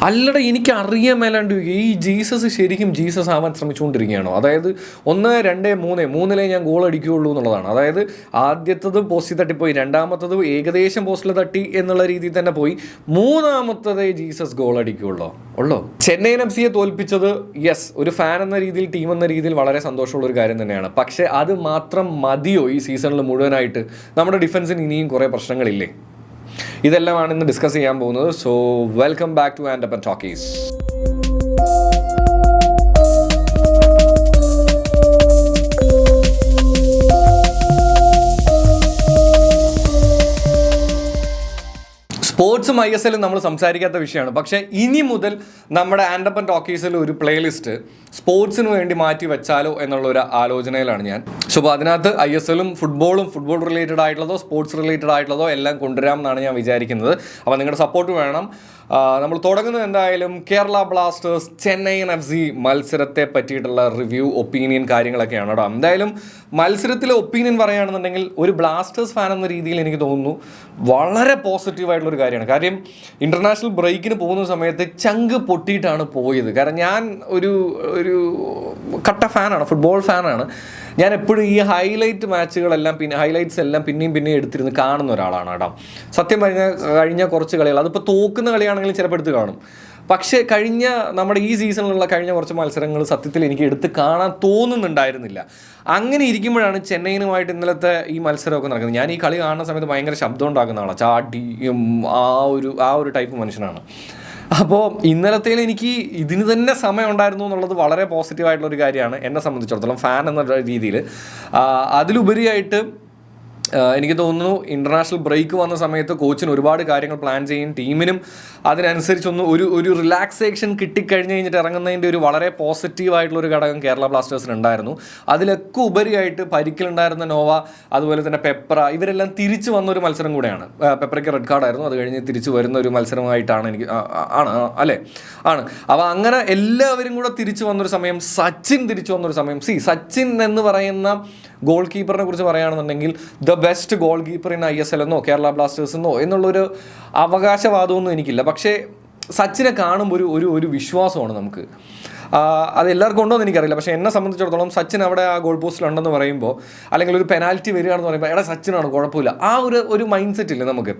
അല്ലട എനിക്ക് അറിയാൻ മേലാണ്ട് ഈ ജീസസ് ശരിക്കും ജീസസ് ആവാൻ ശ്രമിച്ചുകൊണ്ടിരിക്കുകയാണോ? അതായത് 1, 2, 3 മൂന്നിലേ ഞാൻ ഗോൾ അടിക്കുകയുള്ളൂ എന്നുള്ളതാണ്. അതായത് ആദ്യത്തത് പോസ്റ്റിൽ തട്ടിപ്പോയി, രണ്ടാമത്തത് ഏകദേശം പോസ്റ്റിൽ തട്ടി എന്നുള്ള രീതിയിൽ തന്നെ പോയി, മൂന്നാമത്തതേ ജീസസ് ഗോൾ അടിക്കുകയുള്ളൂ. ചെന്നൈയിൻ എഫ് സിയെ തോൽപ്പിച്ചത് യെസ്, ഒരു ഫാൻ എന്ന രീതിയിൽ, ടീം എന്ന രീതിയിൽ വളരെ സന്തോഷമുള്ള ഒരു കാര്യം തന്നെയാണ്. പക്ഷേ അത് മാത്രം മതിയോ ഈ സീസണിൽ മുഴുവനായിട്ട്? നമ്മുടെ ഡിഫൻസിന് ഇനിയും കുറേ പ്രശ്നങ്ങളില്ലേ? ഇതെല്ലാമാണ് ഇന്ന് ഡിസ്കസ് ചെയ്യാൻ പോകുന്നത്. സോ വെൽക്കം ബാക്ക് ടു ആൻഡപ്പൻ ടോക്കീസ്. സ്പോർട്സും ISL നമ്മൾ സംസാരിക്കാത്ത വിഷയമാണ്. പക്ഷേ ഇനി മുതൽ നമ്മുടെ ആൻഡപ്പൻ ടോക്കീസിൽ ഒരു പ്ലേലിസ്റ്റ് സ്പോർട്സിന് വേണ്ടി മാറ്റി വെച്ചാലോ എന്നുള്ളൊരു ആലോചനയിലാണ് ഞാൻ. സോ അപ്പോൾ അതിനകത്ത് ISL-ഉം ഫുട്ബോൾ റിലേറ്റഡ് ആയിട്ടുള്ളതോ സ്പോർട്സ് റിലേറ്റഡ് ആയിട്ടുള്ളതോ എല്ലാം കൊണ്ടുവരാം എന്നാണ് ഞാൻ വിചാരിക്കുന്നത്. അപ്പോൾ നിങ്ങളുടെ സപ്പോർട്ട് വേണം. നമ്മൾ തുടങ്ങുന്നത് എന്തായാലും കേരള ബ്ലാസ്റ്റേഴ്സ് ചെന്നൈയിൻ FC മത്സരത്തെ പറ്റിയിട്ടുള്ള റിവ്യൂ, ഒപ്പീനിയൻ കാര്യങ്ങളൊക്കെയാണ് കേട്ടോ. എന്തായാലും മത്സരത്തിലെ ഒപ്പീനിയൻ പറയുകയാണെന്നുണ്ടെങ്കിൽ ഒരു ബ്ലാസ്റ്റേഴ്സ് ഫാൻ എന്ന രീതിയിൽ എനിക്ക് തോന്നുന്നു വളരെ പോസിറ്റീവായിട്ടുള്ളൊരു കാര്യമാണ്. കാര്യം ഇൻ്റർനാഷണൽ ബ്രേക്കിന് പോകുന്ന സമയത്ത് ചങ്ക് പൊട്ടിയിട്ടാണ് പോയത്. കാരണം ഞാൻ ഒരു കട്ട ഫാനാണ്, ഫുട്ബോൾ ഫാനാണ്. ഞാൻ എപ്പോഴും ഈ ഹൈലൈറ്റ്സ് എല്ലാം പിന്നെയും എടുത്തിരുന്ന് കാണുന്ന ഒരാളാണ് കേട്ടോ. സത്യം കഴിഞ്ഞ കുറച്ച് കളികൾ, അതിപ്പോൾ തോക്കുന്ന കളിയാണെങ്കിലും ചിലപ്പോൾ എടുത്ത് കാണും. പക്ഷേ നമ്മുടെ ഈ സീസണിലുള്ള കഴിഞ്ഞ കുറച്ച് മത്സരങ്ങൾ സത്യത്തിൽ എനിക്ക് എടുത്ത് കാണാൻ തോന്നുന്നുണ്ടായിരുന്നില്ല. അങ്ങനെ ഇരിക്കുമ്പോഴാണ് ചെന്നൈയിനുമായിട്ട് ഇന്നലത്തെ ഈ മത്സരമൊക്കെ നടക്കുന്നത്. ഞാൻ ഈ കളി കാണുന്ന സമയത്ത് ഭയങ്കര ശബ്ദം ഉണ്ടാക്കുന്ന ആളാണ്, ചാട്ടിയും ആ ഒരു ടൈപ്പ് മനുഷ്യനാണ്. അപ്പോൾ ഇന്നലത്തേൽ എനിക്ക് ഇതിന് തന്നെ സമയം ഉണ്ടായിരുന്നു എന്നുള്ളത് വളരെ പോസിറ്റീവായിട്ടുള്ളൊരു കാര്യമാണ് എന്നെ സംബന്ധിച്ചിടത്തോളം, ഫാൻ എന്ന രീതിയിൽ. അതിലുപരിയായിട്ട് എനിക്ക് തോന്നുന്നു ഇൻ്റർനാഷണൽ ബ്രേക്ക് വന്ന സമയത്ത് കോച്ചിന് ഒരുപാട് കാര്യങ്ങൾ പ്ലാൻ ചെയ്യും, ടീമിനും അതിനനുസരിച്ചൊന്ന് ഒരു റിലാക്സേഷൻ കിട്ടിക്കഴിഞ്ഞ് കഴിഞ്ഞിട്ട് ഇറങ്ങുന്നതിൻ്റെ ഒരു വളരെ പോസിറ്റീവായിട്ടുള്ളൊരു ഘടകം കേരള ബ്ലാസ്റ്റേഴ്സിന് ഉണ്ടായിരുന്നു. അതിലൊക്കെ ഉപരിയായിട്ട് പരിക്കിലുണ്ടായിരുന്ന നോവ, അതുപോലെ തന്നെ പെപ്ര, ഇവരെല്ലാം തിരിച്ചു വന്നൊരു മത്സരം കൂടെയാണ്. പെപ്രയ്ക്ക് റെഡ് കാർഡായിരുന്നു, അത് കഴിഞ്ഞ് തിരിച്ചു വരുന്ന ഒരു മത്സരമായിട്ടാണ് ആണ്. അപ്പോൾ അങ്ങനെ എല്ലാവരും കൂടെ തിരിച്ചു വന്നൊരു സമയം, സച്ചിൻ തിരിച്ചു വന്നൊരു സമയം. സച്ചിൻ എന്ന് പറയുന്ന ഗോൾ കീപ്പറിനെ കുറിച്ച് പറയുകയാണെന്നുണ്ടെങ്കിൽ the best goal keeper in ISL എന്നോ കേരള ബ്ലാസ്റ്റേഴ്സ് എന്നോ എന്നുള്ളൊരു അവകാശവാദമൊന്നും എനിക്കില്ല. പക്ഷേ സച്ചിനെ കാണുമ്പോൾ ഒരു വിശ്വാസമാണ് നമുക്ക്. അത് എല്ലാവർക്കും ഉണ്ടോ എന്ന് എനിക്കറിയില്ല. പക്ഷേ എന്നെ സംബന്ധിച്ചിടത്തോളം സച്ചിൻ അവിടെ ആ ഗോൾ പോസ്റ്റിലുണ്ടെന്ന് പറയുമ്പോൾ, അല്ലെങ്കിൽ ഒരു പെനാൽറ്റി വരികയാണെന്ന് പറയുമ്പോൾ സച്ചിനാണ്, കുഴപ്പമില്ല, ആ ഒരു മൈൻഡ് സെറ്റ് ഇല്ലേ നമുക്ക്,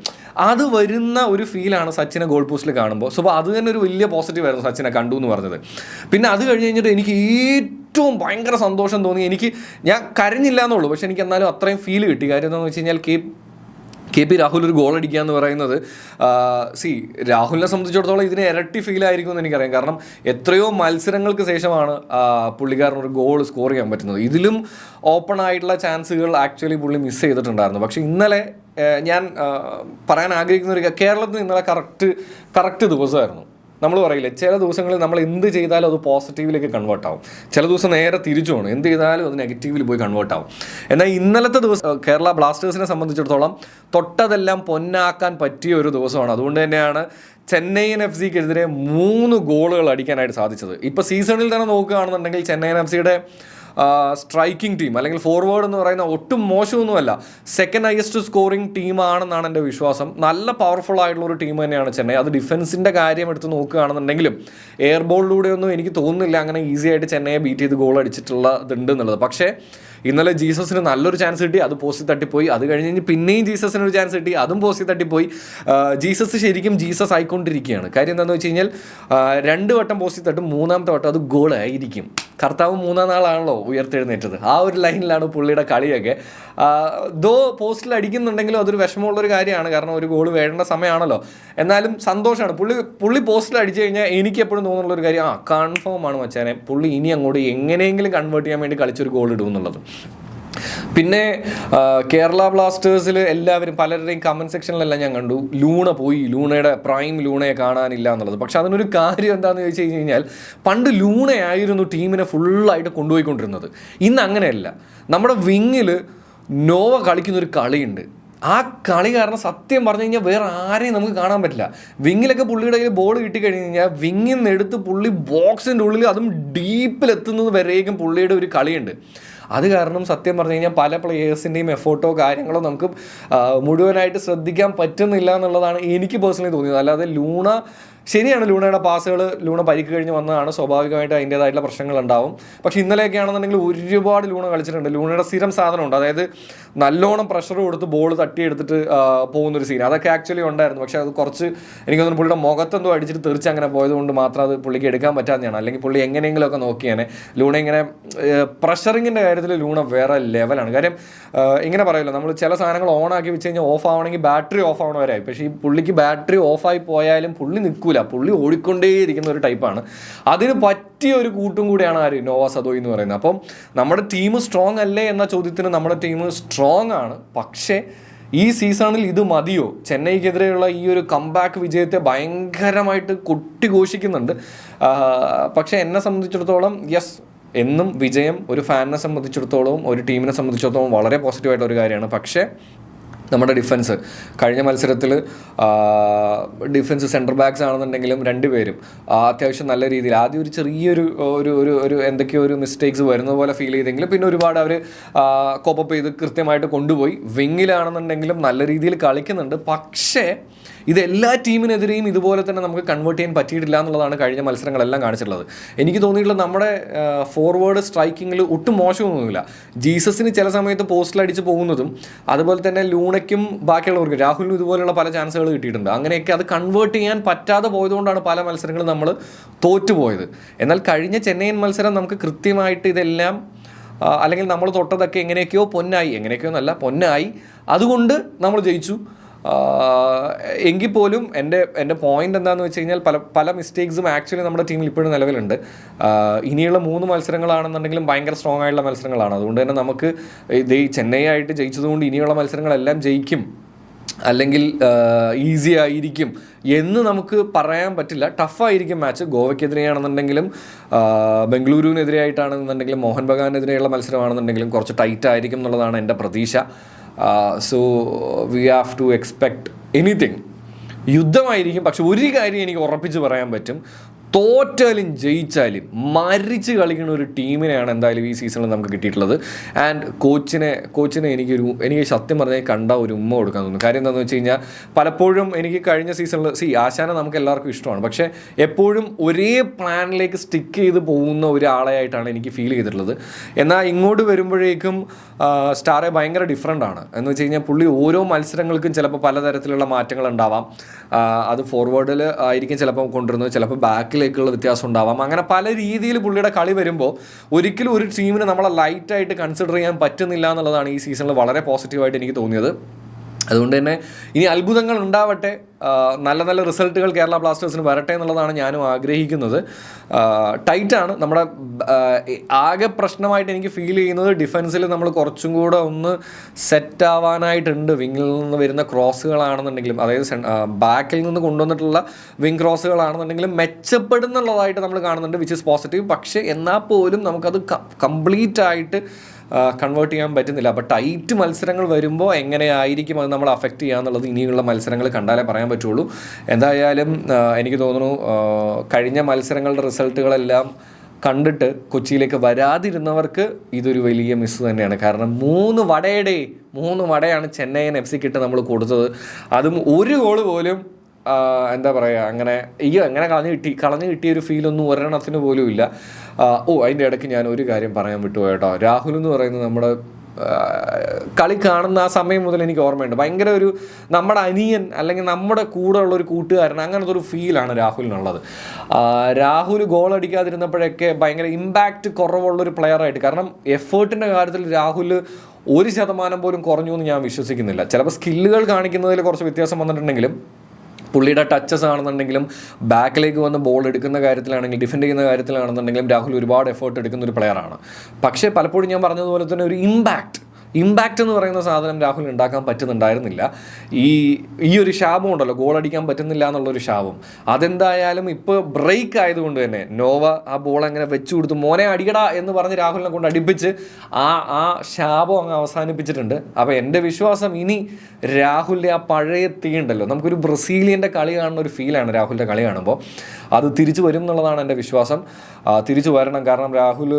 അത് വരുന്ന ഒരു ഫീലാണ് സച്ചിനെ ഗോൾ പോസ്റ്റിൽ കാണുമ്പോൾ. സോ അത് തന്നെ ഒരു വലിയ പോസിറ്റീവായിരുന്നു സച്ചിനെ കണ്ടു എന്ന് പറഞ്ഞത്. പിന്നെ അത് കഴിഞ്ഞ് കഴിഞ്ഞിട്ട് എനിക്ക് ഏറ്റവും ഭയങ്കര സന്തോഷം തോന്നി. ഞാൻ കരഞ്ഞില്ല എന്നുള്ളൂ, പക്ഷെ എനിക്ക് എന്നാലും അത്രയും ഫീൽ കിട്ടി. കാര്യം എന്താണെന്ന് വെച്ച് കഴിഞ്ഞാൽ KP രാഹുൽ ഒരു ഗോൾ അടിക്കുക എന്ന് പറയുന്നത്, രാഹുലിനെ സംബന്ധിച്ചിടത്തോളം ഇതിന് ഇരട്ടി ഫീലായിരിക്കും എന്ന് എനിക്കറിയാം. കാരണം എത്രയോ മത്സരങ്ങൾക്ക് ശേഷമാണ് പുള്ളിക്കാരൻ ഒരു ഗോൾ സ്കോർ ചെയ്യാൻ പറ്റുന്നത്. ഇതിലും ഓപ്പൺ ആയിട്ടുള്ള ചാൻസുകൾ ആക്ച്വലി പുള്ളി മിസ് ചെയ്തിട്ടുണ്ടായിരുന്നു. പക്ഷേ ഇന്നലെ ഞാൻ പറയാൻ ആഗ്രഹിക്കുന്ന കേരളത്തിൽ ഇന്നലെ കറക്റ്റ് ദിവസമായിരുന്നു. നമ്മൾ പറയില്ലേ, ചില ദിവസങ്ങളിൽ നമ്മൾ എന്ത് ചെയ്താലും അത് പോസിറ്റീവിലേക്ക് കൺവേർട്ട് ആവും, ചില ദിവസം നേരെ തിരിച്ചു പോകണം, എന്ത് ചെയ്താലും അത് നെഗറ്റീവിൽ പോയി കൺവേർട്ട് ആവും. എന്നാൽ ഇന്നലത്തെ ദിവസം കേരള ബ്ലാസ്റ്റേഴ്സിനെ സംബന്ധിച്ചിടത്തോളം തൊട്ടതെല്ലാം പൊന്നാക്കാൻ പറ്റിയ ഒരു ദിവസമാണ്. അതുകൊണ്ട് തന്നെയാണ് ചെന്നൈയിൻ FCക്കെതിരെ 3 ഗോളുകൾ അടിക്കാനായിട്ട് സാധിച്ചത്. ഇപ്പോൾ സീസണിൽ തന്നെ നോക്കുകയാണെന്നുണ്ടെങ്കിൽ ചെന്നൈയിൻ FCയുടെ സ്ട്രൈക്കിംഗ് ടീം, അല്ലെങ്കിൽ ഫോർവേഡ് എന്ന് പറയുന്ന ഒട്ടും മോശമൊന്നുമല്ല, സെക്കൻഡ് ഹയസ്റ്റ് സ്കോറിംഗ് ടീമാണെന്നാണ് എൻ്റെ വിശ്വാസം. നല്ല പവർഫുൾ ആയിട്ടുള്ള ഒരു ടീം തന്നെയാണ് ചെന്നൈ. അത് ഡിഫൻസിൻ്റെ കാര്യം എടുത്ത് നോക്കുകയാണെന്നുണ്ടെങ്കിലും എയർ ബോളിലൂടെയൊന്നും എനിക്ക് തോന്നുന്നില്ല അങ്ങനെ ഈസി ആയിട്ട് ചെന്നൈയെ ബീറ്റ് ചെയ്ത് ഗോൾ അടിച്ചിട്ടുള്ളത് എന്നുള്ളത്. പക്ഷേ ഇന്നലെ ജീസസിന് നല്ലൊരു ചാൻസ് കിട്ടി, അത് പോസ്റ്റിൽ തട്ടിപ്പോയി. അത് കഴിഞ്ഞ് പിന്നെയും ജീസസിന് ഒരു ചാൻസ് കിട്ടി, അതും പോസ്റ്റിൽ തട്ടിപ്പോയി. ജീസസ് ശരിക്കും ജീസസ് ആയിക്കൊണ്ടിരിക്കുകയാണ്. കാര്യം എന്താണെന്ന് വെച്ച് കഴിഞ്ഞാൽ 2 വട്ടം പോസ്റ്റിൽ തട്ടും, 3ാമത്തെ വട്ടം അത് ഗോൾ ആയിരിക്കും. കർത്താവ് 3-ാം നാളാണല്ലോ ഉയർത്തെഴുന്നേറ്റത്. ആ ഒരു ലൈനിലാണ് പുള്ളിയുടെ കളിയൊക്കെ. പോസ്റ്റിൽ അടിക്കുന്നുണ്ടെങ്കിലും അതൊരു വിഷമമുള്ളൊരു കാര്യമാണ്, കാരണം ഒരു ഗോൾ വേണ്ട സമയമാണല്ലോ. എന്നാലും സന്തോഷമാണ്. പുള്ളി പോസ്റ്റിൽ അടിച്ചു കഴിഞ്ഞാൽ എനിക്ക് എപ്പോഴും തോന്നുന്നുള്ളൊരു കാര്യം, കൺഫേം ആണ് മച്ചാനെ, പുള്ളി ഇനി അങ്ങോട്ട് എങ്ങനെയെങ്കിലും കൺവേർട്ട് ചെയ്യാൻ വേണ്ടി കളിച്ചൊരു ഗോൾ ഇടും എന്നുള്ളത്. പിന്നെ കേരള ബ്ലാസ്റ്റേഴ്സിൽ എല്ലാവരും പലരുടെയും കമൻറ്റ് സെക്ഷനിലെല്ലാം ഞാൻ കണ്ടു, ലൂണയുടെ പ്രൈം ലൂണയെ കാണാനില്ല എന്നുള്ളത്. പക്ഷെ അതിനൊരു കാര്യം എന്താണെന്ന് ചോദിച്ചു കഴിഞ്ഞാൽ, പണ്ട് ലൂണയായിരുന്നു ടീമിനെ ഫുള്ളായിട്ട് കൊണ്ടുപോയിക്കൊണ്ടിരുന്നത്. ഇന്ന് അങ്ങനെയല്ല. നമ്മുടെ വിങ്ങിൽ നോവ കളിക്കുന്നൊരു കളിയുണ്ട്. ആ കളി കാരണം സത്യം പറഞ്ഞു കഴിഞ്ഞാൽ വേറെ ആരെയും നമുക്ക് കാണാൻ പറ്റില്ല. വിങ്ങിലൊക്കെ പുള്ളിയുടെ കയ്യിൽ ബോൾ കിട്ടിക്കഴിഞ്ഞ് കഴിഞ്ഞാൽ വിങ്ങിൽ നിന്ന് എടുത്ത് പുള്ളി ബോക്സിൻ്റെ ഉള്ളിൽ, അതും ഡീപ്പിലെത്തുന്നത് വരേക്കും പുള്ളിയുടെ ഒരു കളിയുണ്ട്. അത് കാരണം സത്യം പറഞ്ഞു കഴിഞ്ഞാൽ പല പ്ലെയേഴ്സിൻ്റെയും എഫേർട്ടോ കാര്യങ്ങളോ നമുക്ക് മുഴുവനായിട്ട് ശ്രദ്ധിക്കാൻ പറ്റുന്നില്ല എന്നുള്ളതാണ് എനിക്ക് പേഴ്സണലി തോന്നിയത്. അല്ലാതെ ലൂണ ശരിയാണ്, ലൂണയുടെ പാസുകൾ ലൂണ പരിക്ക് കഴിഞ്ഞ് വന്നതാണ്, സ്വാഭാവികമായിട്ട് അതിൻ്റേതായിട്ടുള്ള പ്രശ്നങ്ങളുണ്ടാവും. പക്ഷേ ഇന്നലെയൊക്കെ ആണെന്നുണ്ടെങ്കിൽ ഒരുപാട് ലൂണ കളിച്ചിട്ടുണ്ട്. ലൂണയുടെ സ്ഥിരം സാധനമുണ്ട്, അതായത് നല്ലോണം പ്രഷർ കൊടുത്ത് ബോൾ തട്ടിയെടുത്തിട്ട് പോകുന്നൊരു സീൻ, അതൊക്കെ ആക്ച്വലി ഉണ്ടായിരുന്നു. പക്ഷേ അത് കുറച്ച് എനിക്ക് തോന്നുന്നു പുള്ളിയുടെ മുഖത്തെന്തോ അടിച്ചിട്ട് തെറിച്ച് അങ്ങനെ പോയതുകൊണ്ട് മാത്രം അത് പുള്ളിക്ക് എടുക്കാൻ പറ്റാത്തതാണ്. അല്ലെങ്കിൽ പുള്ളി എങ്ങനെയെങ്കിലുമൊക്കെ നോക്കിയാനെ. ലൂണ ഇങ്ങനെ പ്രഷറിങ്ങിൻ്റെ കാര്യത്തിൽ ലൂണ വേറെ ലെവലാണ്. കാര്യം ഇങ്ങനെ പറയുമല്ലോ, നമ്മൾ ചില സാധനങ്ങൾ ഓണാക്കി വെച്ച് കഴിഞ്ഞാൽ ഓഫ് ആവണമെങ്കിൽ ബാറ്ററി ഓഫ് ആവണവരായി. പക്ഷേ ഈ പുള്ളിക്ക് ബാറ്ററി ഓഫായി പോയാലും പുള്ളി നിൽക്കില്ല, പുള്ളി ഓടിക്കൊണ്ടേയിരിക്കുന്ന ഒരു ടൈപ്പാണ്. അതിന് പറ്റിയ ഒരു കൂട്ടും കൂടിയാണ് ആര്, നോവ സദോയ് എന്ന് പറയുന്നത്. അപ്പം നമ്മുടെ ടീം സ്ട്രോങ് അല്ലേ എന്ന ചോദ്യത്തിന് നമ്മുടെ ടീം സ്ട്രോങ് ആണ്. പക്ഷേ ഈ സീസണിൽ ഇത് മതിയോ? ചെന്നൈക്കെതിരെയുള്ള ഈ ഒരു കംബാക്ക് വിജയത്തെ ഭയങ്കരമായിട്ട് കൊട്ടിഘോഷിക്കുന്നുണ്ട്. പക്ഷേ എന്നെ സംബന്ധിച്ചിടത്തോളം യെസ്, എന്നും വിജയം ഒരു ഫാനിനെ സംബന്ധിച്ചിടത്തോളം ഒരു ടീമിനെ സംബന്ധിച്ചിടത്തോളം വളരെ പോസിറ്റീവായിട്ടൊരു ഒരു കാര്യമാണ്. പക്ഷേ നമ്മുടെ ഡിഫൻസ് കഴിഞ്ഞ മത്സരത്തിൽ ഡിഫൻസ് സെൻറ്റർ ബാക്സ് ആണെന്നുണ്ടെങ്കിലും രണ്ടുപേരും അത്യാവശ്യം നല്ല രീതിയിൽ ആദ്യം ഒരു ചെറിയൊരു ഒരു എന്തൊക്കെയോ ഒരു മിസ്റ്റേക്സ് വരുന്നത് പോലെ ഫീൽ ചെയ്തെങ്കിലും പിന്നെ ഒരുപാട് അവർ കോപ്പപ്പ് ചെയ്ത് കൃത്യമായിട്ട് കൊണ്ടുപോയി. വിങ്ങിലാണെന്നുണ്ടെങ്കിലും നല്ല രീതിയിൽ കളിക്കുന്നുണ്ട്. പക്ഷേ ഇതെല്ലാ ടീമിനെതിരെയും ഇതുപോലെ തന്നെ നമുക്ക് കൺവേർട്ട് ചെയ്യാൻ പറ്റിയിട്ടില്ല എന്നുള്ളതാണ് കഴിഞ്ഞ മത്സരങ്ങളെല്ലാം കാണിച്ചിട്ടുള്ളത്. എനിക്ക് തോന്നിയിട്ടുള്ളത് നമ്മുടെ ഫോർവേഡ് സ്ട്രൈക്കിങ്ങിൽ ഒട്ടും മോശമൊന്നുമില്ല. ജീസസിന് ചില സമയത്ത് പോസ്റ്റിലടിച്ച് പോകുന്നതും അതുപോലെ തന്നെ ലൂണയ്ക്കും ബാക്കിയുള്ളവർക്കും രാഹുലിനും ഇതുപോലുള്ള പല ചാൻസുകൾ കിട്ടിയിട്ടുണ്ട്. അങ്ങനെയൊക്കെ അത് കൺവേർട്ട് ചെയ്യാൻ പറ്റാതെ പോയതുകൊണ്ടാണ് പല മത്സരങ്ങളും നമ്മൾ തോറ്റുപോയത്. എന്നാൽ കഴിഞ്ഞ ചെന്നൈയിൻ മത്സരം നമുക്ക് കൃത്യമായിട്ട് ഇതെല്ലാം അല്ലെങ്കിൽ നമ്മൾ തൊട്ടതൊക്കെ എങ്ങനെയൊക്കെയോ പൊന്നായി, അതുകൊണ്ട് നമ്മൾ ജയിച്ചു. എങ്കിൽ പോലും എൻ്റെ പോയിന്റ് എന്താണെന്ന് വെച്ച് കഴിഞ്ഞാൽ പല മിസ്റ്റേക്സും ആക്ച്വലി നമ്മുടെ ടീമിൽ ഇപ്പോഴും നിലവിലുണ്ട്. ഇനിയുള്ള 3 മത്സരങ്ങളാണെന്നുണ്ടെങ്കിലും ഭയങ്കര സ്ട്രോങ് ആയിട്ടുള്ള മത്സരങ്ങളാണ്. അതുകൊണ്ട് തന്നെ നമുക്ക് ഇത് ചെന്നൈ ആയിട്ട് ജയിച്ചതുകൊണ്ട് ഇനിയുള്ള മത്സരങ്ങളെല്ലാം ജയിക്കും അല്ലെങ്കിൽ ഈസി ആയിരിക്കും എന്ന് നമുക്ക് പറയാൻ പറ്റില്ല. ടഫായിരിക്കും മാച്ച്. ഗോവയ്ക്കെതിരെയാണെന്നുണ്ടെങ്കിലും ബംഗളൂരുവിനെതിരെയായിട്ടാണെന്നുണ്ടെങ്കിലും മോഹൻ ബഗാനെതിരെയുള്ള മത്സരമാണെന്നുണ്ടെങ്കിലും കുറച്ച് ടൈറ്റ് ആയിരിക്കും എന്നുള്ളതാണ് എൻ്റെ പ്രതീക്ഷ. So we have to expect anything. യുദ്ധമായിരിക്കും. പക്ഷെ ഒരു കാര്യം എനിക്ക് ഉറപ്പിച്ച് പറയാൻ പറ്റും, തോറ്റാലും ജയിച്ചാലും മരിച്ച് കളിക്കുന്ന ഒരു ടീമിനെയാണ് എന്തായാലും ഈ സീസണിൽ നമുക്ക് കിട്ടിയിട്ടുള്ളത്. ആൻഡ് കോച്ചിനെ എനിക്ക് സത്യം പറഞ്ഞാൽ കണ്ട ഒരു ഉമ്മ കൊടുക്കാൻ തോന്നുന്നു. കാര്യം എന്താണെന്ന് വെച്ച് കഴിഞ്ഞാൽ പലപ്പോഴും എനിക്ക് കഴിഞ്ഞ സീസണിൽ ആശാനെ നമുക്ക് എല്ലാവർക്കും ഇഷ്ടമാണ്. പക്ഷേ എപ്പോഴും ഒരേ പ്ലാനിലേക്ക് സ്റ്റിക്ക് ചെയ്ത് പോകുന്ന ഒരാളെയായിട്ടാണ് എനിക്ക് ഫീൽ ചെയ്തിട്ടുള്ളത്. എന്നാൽ ഇങ്ങോട്ട് വരുമ്പോഴേക്കും സ്റ്റാറെ ഭയങ്കര ഡിഫറൻ്റ് ആണ്. എന്ന് വെച്ച് കഴിഞ്ഞാൽ പുള്ളി ഓരോ മത്സരങ്ങൾക്കും ചിലപ്പോൾ പലതരത്തിലുള്ള മാറ്റങ്ങൾ ഉണ്ടാവാം. അത് ഫോർവേഡിൽ ആയിരിക്കും ചിലപ്പോൾ കൊണ്ടുവരുന്നത്, ചിലപ്പോൾ ബാക്കിലേക്കുള്ള വ്യത്യാസം ഉണ്ടാവാം. അങ്ങനെ പല രീതിയിൽ പുള്ളിയുടെ കളി വരുമ്പോൾ ഒരിക്കലും ഒരു ടീമിനെ നമ്മളെ ലൈറ്റായിട്ട് കൺസിഡർ ചെയ്യാൻ പറ്റുന്നില്ല എന്നുള്ളതാണ് ഈ സീസണിൽ വളരെ പോസിറ്റീവായിട്ട് എനിക്ക് തോന്നിയത്. അതുകൊണ്ട് തന്നെ ഇനി അത്ഭുതങ്ങൾ ഉണ്ടാവട്ടെ, നല്ല നല്ല റിസൾട്ടുകൾ കേരള ബ്ലാസ്റ്റേഴ്സിന് വരട്ടെ എന്നുള്ളതാണ് ഞാനും ആഗ്രഹിക്കുന്നത്. ടൈറ്റാണ് നമ്മുടെ ആകെ പ്രശ്നമായിട്ട് എനിക്ക് ഫീൽ ചെയ്യുന്നത് ഡിഫൻസിൽ നമ്മൾ കുറച്ചും കൂടെ ഒന്ന് സെറ്റ് ആവാനായിട്ടുണ്ട്. വിങ്ങിൽ നിന്ന് വരുന്ന ക്രോസുകളാണെന്നുണ്ടെങ്കിലും അതായത് ബാക്കിൽ നിന്ന് കൊണ്ടുവന്നിട്ടുള്ള വിങ് ക്രോസുകളാണെന്നുണ്ടെങ്കിലും മെച്ചപ്പെടുന്നുള്ളതായിട്ട് നമ്മൾ കാണുന്നുണ്ട്, വിച്ച് ഇസ് പോസിറ്റീവ്. പക്ഷേ എന്നാൽ പോലും നമുക്കത് കംപ്ലീറ്റ് ആയിട്ട് കൺവേർട്ട് ചെയ്യാൻ പറ്റുന്നില്ല. അപ്പോൾ ടൈറ്റ് മത്സരങ്ങൾ വരുമ്പോൾ എങ്ങനെയായിരിക്കും അത് നമ്മൾ അഫക്റ്റ് ചെയ്യുക എന്നുള്ളത് ഇനിയുള്ള മത്സരങ്ങൾ കണ്ടാലേ പറയാൻ പറ്റുള്ളൂ. എന്തായാലും എനിക്ക് തോന്നുന്നു കഴിഞ്ഞ മത്സരങ്ങളുടെ റിസൾട്ടുകളെല്ലാം കണ്ടിട്ട് കൊച്ചിയിലേക്ക് വരാതിരുന്നവർക്ക് ഇതൊരു വലിയ മിസ് തന്നെയാണ്. കാരണം 3 വടയാണ് ചെന്നൈയിൻ FC കിട്ട് നമ്മൾ കൊടുത്തത്. അതും ഒരു ഗോള് പോലും എന്താ പറയുക, അങ്ങനെ കളഞ്ഞു കിട്ടിയൊരു ഫീലൊന്നും ഒരെണ്ണത്തിന് പോലും ഇല്ല. അതിൻ്റെ ഇടയ്ക്ക് ഞാൻ ഒരു കാര്യം പറയാൻ വിട്ടുപോയി കേട്ടോ. രാഹുൽ എന്ന് പറയുന്നത് നമ്മുടെ കളി കാണുന്ന ആ സമയം മുതൽ എനിക്ക് ഓർമ്മയുണ്ട്. ഭയങ്കര ഒരു നമ്മുടെ അനിയൻ അല്ലെങ്കിൽ നമ്മുടെ കൂടെ ഉള്ളൊരു കൂട്ടുകാരൻ, അങ്ങനത്തെ ഒരു ഫീലാണ് രാഹുലിനുള്ളത്. രാഹുൽ ഗോൾ അടിക്കാതിരുന്നപ്പോഴൊക്കെ ഭയങ്കര ഇമ്പാക്റ്റ് കുറവുള്ളൊരു പ്ലെയറായിട്ട്, കാരണം എഫേർട്ടിൻ്റെ കാര്യത്തിൽ രാഹുൽ 1% പോലും കുറഞ്ഞു എന്ന് ഞാൻ വിശ്വസിക്കുന്നില്ല. ചിലപ്പോൾ സ്കില്ലുകൾ കാണിക്കുന്നതിൽ കുറച്ച് വ്യത്യാസം വന്നിട്ടുണ്ടെങ്കിലും പുള്ളിയുടെ ടച്ചസ് ആണെന്നുണ്ടെങ്കിലും ബാക്കിലേക്ക് വന്ന് ബോൾ എടുക്കുന്ന കാര്യത്തിലാണെങ്കിലും ഡിഫെൻഡ് ചെയ്യുന്ന കാര്യത്തിലാണെന്നുണ്ടെങ്കിലും രാഹുൽ ഒരുപാട് എഫേർട്ട് എടുക്കുന്ന ഒരു പ്ലെയറാണ്. പക്ഷേ പലപ്പോഴും ഞാൻ പറഞ്ഞതുപോലെ തന്നെ ഒരു ഇമ്പാക്റ്റ് എന്ന് പറയുന്ന സാധനം രാഹുൽ ഉണ്ടാക്കാൻ പറ്റുന്നുണ്ടായിരുന്നില്ല. ഈ ഒരു ശാപം ഉണ്ടല്ലോ, ഗോൾ അടിക്കാൻ പറ്റുന്നില്ല എന്നുള്ളൊരു ശാപം, അതെന്തായാലും ഇപ്പോൾ ബ്രേക്ക് ആയതുകൊണ്ട് തന്നെ നോവ ആ ബോൾ അങ്ങനെ വെച്ചു കൊടുത്തു, മോനെ അടിക്കടാ എന്ന് പറഞ്ഞ് രാഹുലിനെ കൊണ്ട് അടിപ്പിച്ച് ആ ശാപം അങ്ങ് അവസാനിപ്പിച്ചിട്ടുണ്ട്. അപ്പോൾ എൻ്റെ വിശ്വാസം ഇനി രാഹുലിൻ്റെ ആ പഴയ തീയുണ്ടല്ലോ, നമുക്കൊരു ബ്രസീലിയൻ്റെ കളി കാണുന്ന ഒരു ഫീലാണ് രാഹുലിൻ്റെ കളി കാണുമ്പോൾ, അത് തിരിച്ചു വരും എന്നുള്ളതാണ് എൻ്റെ വിശ്വാസം. തിരിച്ചു വരണം. കാരണം രാഹുൽ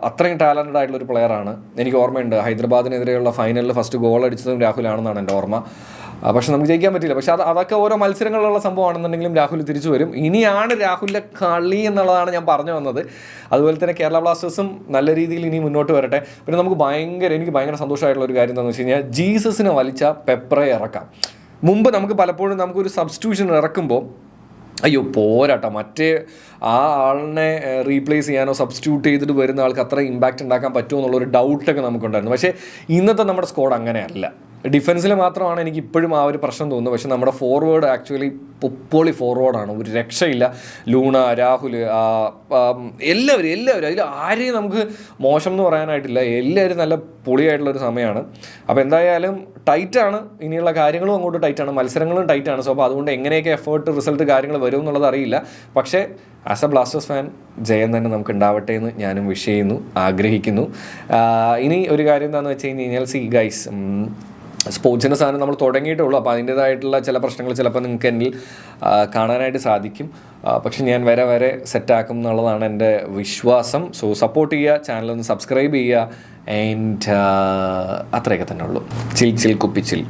അത്രയും ടാലൻറ്റഡ് ആയിട്ടുള്ളൊരു പ്ലെയറാണ്. എനിക്ക് ഓർമ്മയുണ്ട് ഹൈദരാബാദിനെതിരെയുള്ള ഫൈനലിൽ ഫസ്റ്റ് ഗോൾ അടിച്ചതും രാഹുലാണെന്നാണ് എൻ്റെ ഓർമ്മ. പക്ഷെ നമുക്ക് ജയിക്കാൻ പറ്റില്ല. പക്ഷെ അതൊക്കെ ഓരോ മത്സരങ്ങളിലുള്ള സംഭവമാണെന്നുണ്ടെങ്കിലും രാഹുൽ തിരിച്ചു വരും. ഇനിയാണ് രാഹുലിൻ്റെ കളി എന്നുള്ളതാണ് ഞാൻ പറഞ്ഞു വന്നത്. അതുപോലെ തന്നെ കേരള ബ്ലാസ്റ്റേഴ്സും നല്ല രീതിയിൽ ഇനി മുന്നോട്ട് വരട്ടെ. പിന്നെ നമുക്ക് എനിക്ക് ഭയങ്കര സന്തോഷമായിട്ടുള്ള ഒരു കാര്യം എന്താണെന്ന് വെച്ച് കഴിഞ്ഞാൽ ജീസസിനെ വലിച്ച പെപ്രയെ ഇറക്കാം. മുമ്പ് നമുക്ക് പലപ്പോഴും നമുക്കൊരു സബ്സ്റ്റിറ്റ്യൂഷൻ ഇറക്കുമ്പോൾ അയ്യോ പോരാട്ടോ, മറ്റേ ആ ആളിനെ റീപ്ലേസ് ചെയ്യാനോ സബ്സ്റ്റിറ്റ്യൂട്ട് ചെയ്തിട്ട് വരുന്ന ആൾക്ക് അത്ര ഇമ്പാക്റ്റ് ഉണ്ടാക്കാൻ പറ്റുമോ എന്നുള്ളൊരു ഡൗട്ടൊക്കെ നമുക്കുണ്ടായിരുന്നു. പക്ഷേ ഇന്നത്തെ നമ്മുടെ സ്ക്വാഡ് അങ്ങനെയല്ല. ഡിഫൻസിൽ മാത്രമാണ് എനിക്ക് ഇപ്പോഴും ആ ഒരു പ്രശ്നം തോന്നുന്നത്. പക്ഷേ നമ്മുടെ ഫോർവേഡ് ആക്ച്വലി പൊളി ഫോർവേഡാണ്, ഒരു രക്ഷയില്ല. ലൂണ, രാഹുൽ, എല്ലാവരും അതിൽ ആരെയും നമുക്ക് മോശം എന്ന് പറയാനായിട്ടില്ല. എല്ലാവരും നല്ല പൊളിയായിട്ടുള്ളൊരു സമയമാണ്. അപ്പോൾ എന്തായാലും ടൈറ്റാണ്, ഇനിയുള്ള കാര്യങ്ങളും അങ്ങോട്ട് ടൈറ്റാണ്, മത്സരങ്ങളും ടൈറ്റാണ്. സോ അപ്പോൾ അതുകൊണ്ട് എങ്ങനെയൊക്കെ എഫേർട്ട്, റിസൾട്ട്, കാര്യങ്ങൾ വരും എന്നുള്ളത് അറിയില്ല. പക്ഷേ ആസ് എ ബ്ലാസ്റ്റേഴ്സ് ഫാൻ ജയം തന്നെ നമുക്ക് ഉണ്ടാവട്ടെ എന്ന് ഞാനും വിഷ് ചെയ്യുന്നു, ആഗ്രഹിക്കുന്നു. ഇനി ഒരു കാര്യം എന്താണെന്ന് വെച്ച് കഴിഞ്ഞാൽ ഗൈസ്, സ്പോർട്സിൻ്റെ സാധനം നമ്മൾ തുടങ്ങിയിട്ടുള്ളൂ. അപ്പോൾ അതിൻ്റേതായിട്ടുള്ള ചില പ്രശ്നങ്ങൾ ചിലപ്പോൾ നിങ്ങൾക്ക് എന്നിൽ കാണാനായിട്ട് സാധിക്കും. പക്ഷെ ഞാൻ വരെ സെറ്റാക്കും എന്നുള്ളതാണ് എൻ്റെ വിശ്വാസം. സോ സപ്പോർട്ട് ചെയ്യുക, ചാനലൊന്ന് സബ്സ്ക്രൈബ് ചെയ്യുക. ആൻഡ് അത്രയൊക്കെ തന്നെ ഉള്ളൂ. ചിൽ കുപ്പിച്ചിൽ.